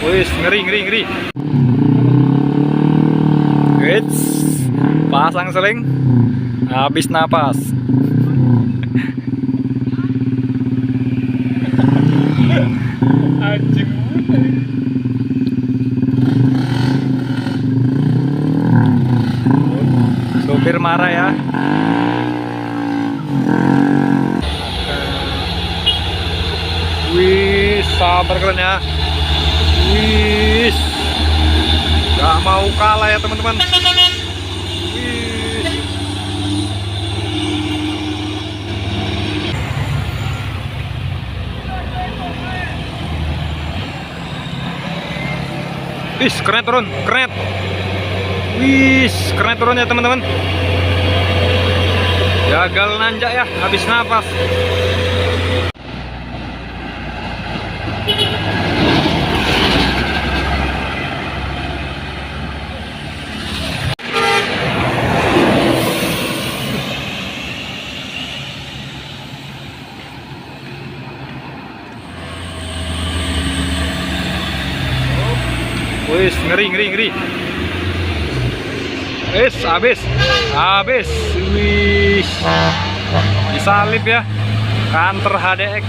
Wis, ngeri, ngeri, ngeri. Wits, pasang seling, habis napas. Anjing. Sopir marah ya. Wih, sabar kalian ya. Wih, gak mau kalah ya teman-teman. Wih, keren turun, keren. Wih, keren turun ya teman-teman. Gagal nanjak ya, habis napas. Wis, ngeri, ngeri, ngeri. Wis, habis. Habis. Wih. Disalip ya. Kantor HDX.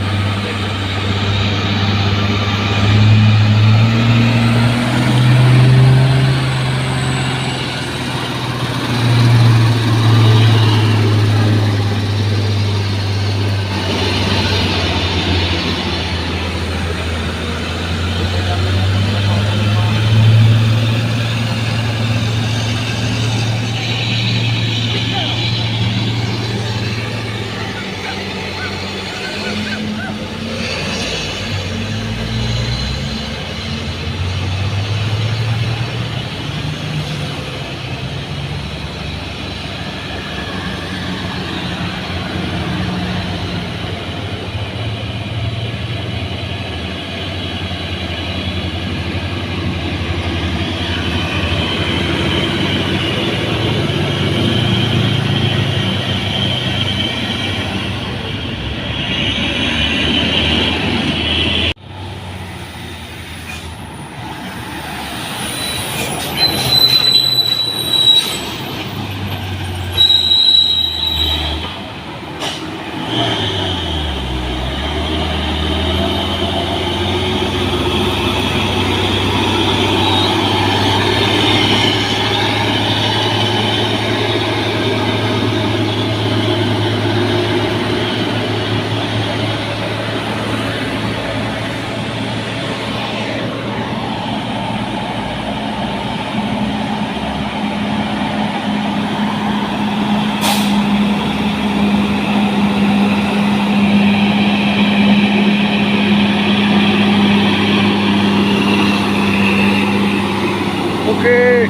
Oke.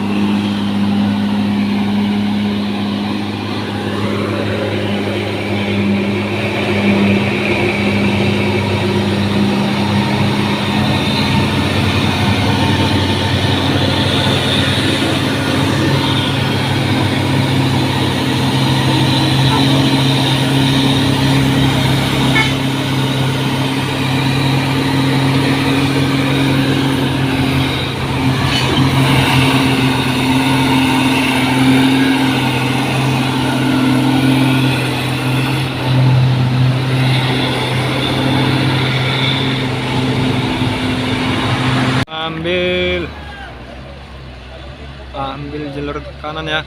Ambil jalur kanan ya.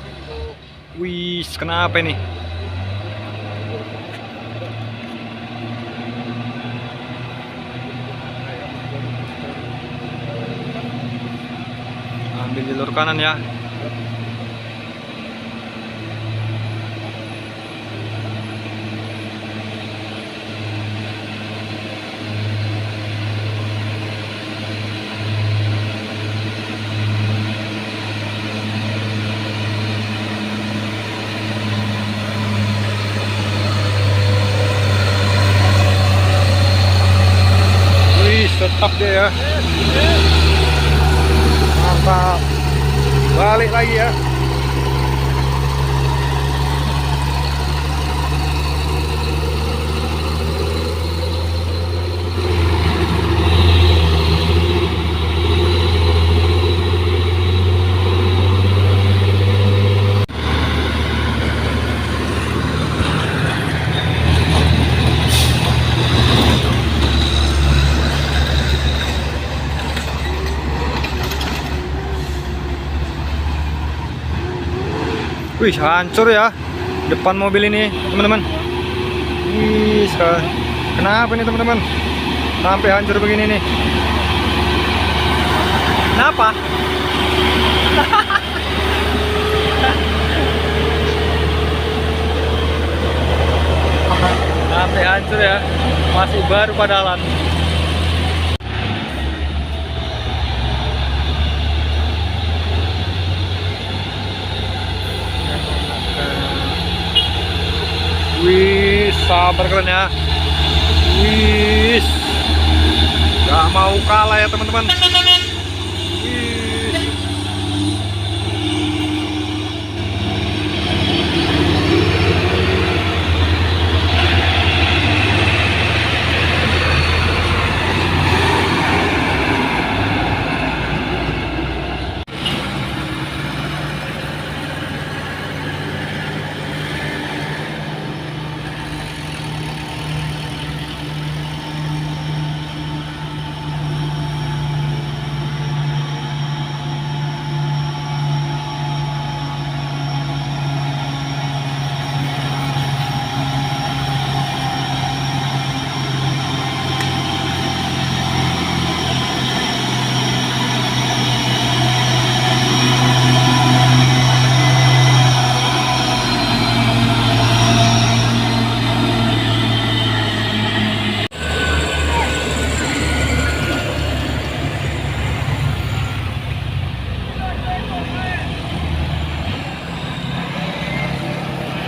Wih, kenapa ini? Ambil jalur kanan ya. Tetap dia ya, mantap. Balik lagi ya. Wih, hancur ya depan mobil ini, teman-teman. Wih, kenapa nih, teman-teman? Sampai hancur begini nih. Kenapa? Sampai hancur ya. Masih baru padalan. Wih, sabar kalian ya. Wih, gak mau kalah ya, teman-teman.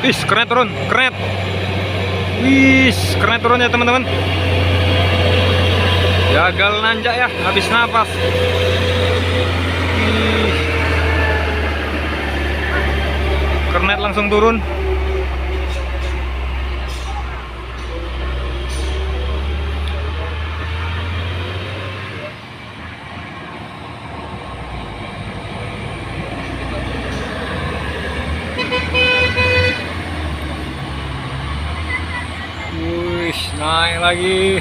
Wis, keren turun, keren. Wis, keren turun ya, teman-teman. Gagal nanjak ya, habis nafas. Kernet langsung turun. Naik lagi.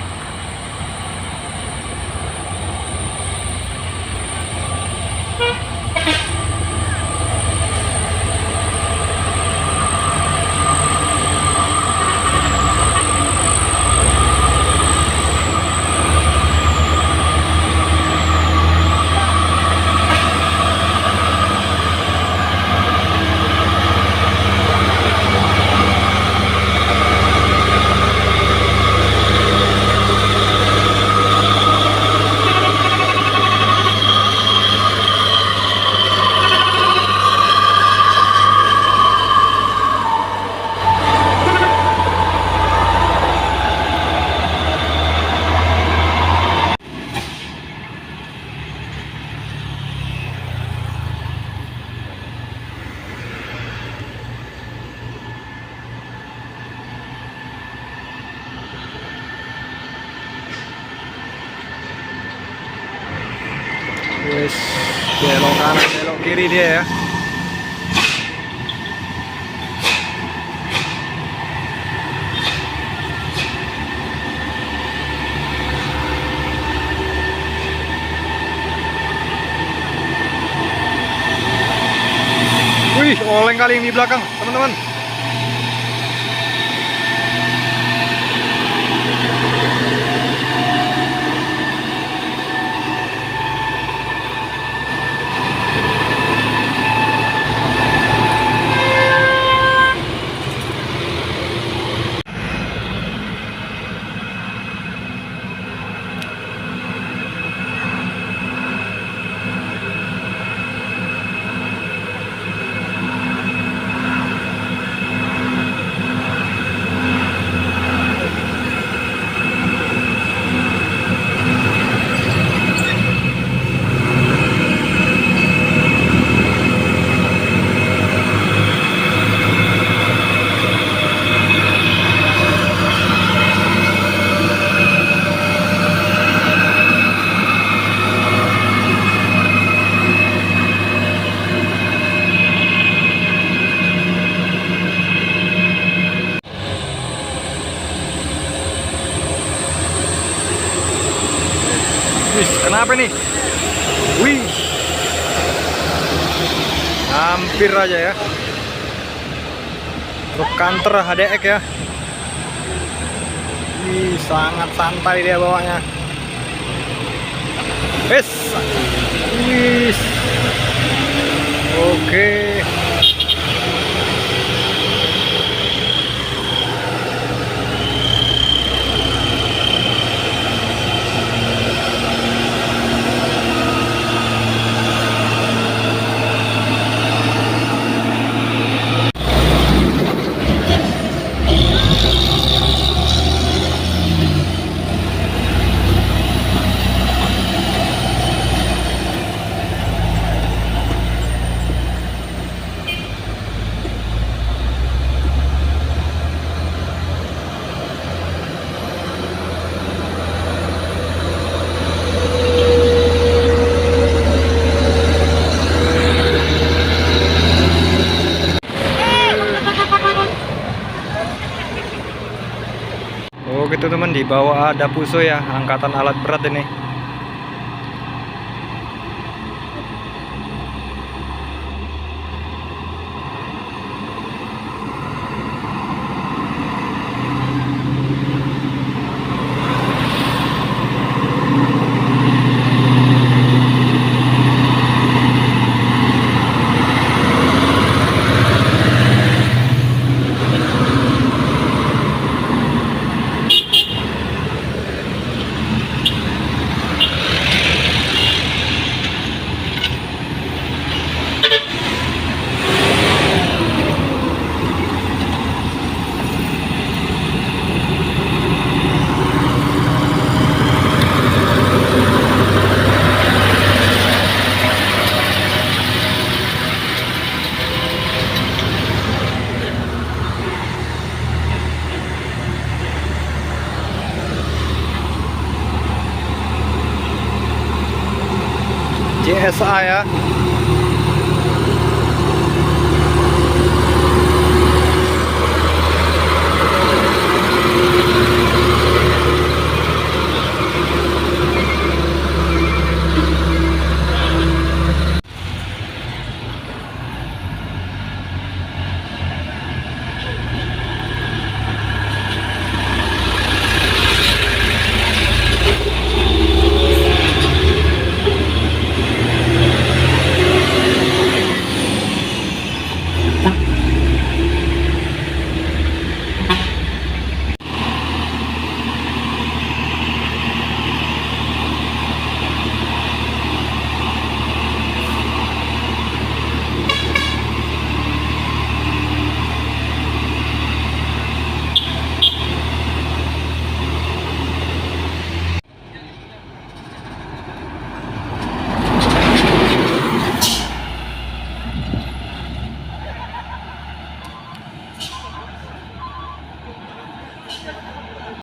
Wes, belok kanan, belok kiri dia ya. Wih, oleng kali yang di belakang, teman-teman. Wih, kenapa nih? Wih, hampir aja ya. Truk kantor HDX ya. Wih, sangat santai dia bawanya. Wis. Wis. Oke. Oh gitu teman, di bawah ada Puso ya, angkatan alat berat ini. JSA ya.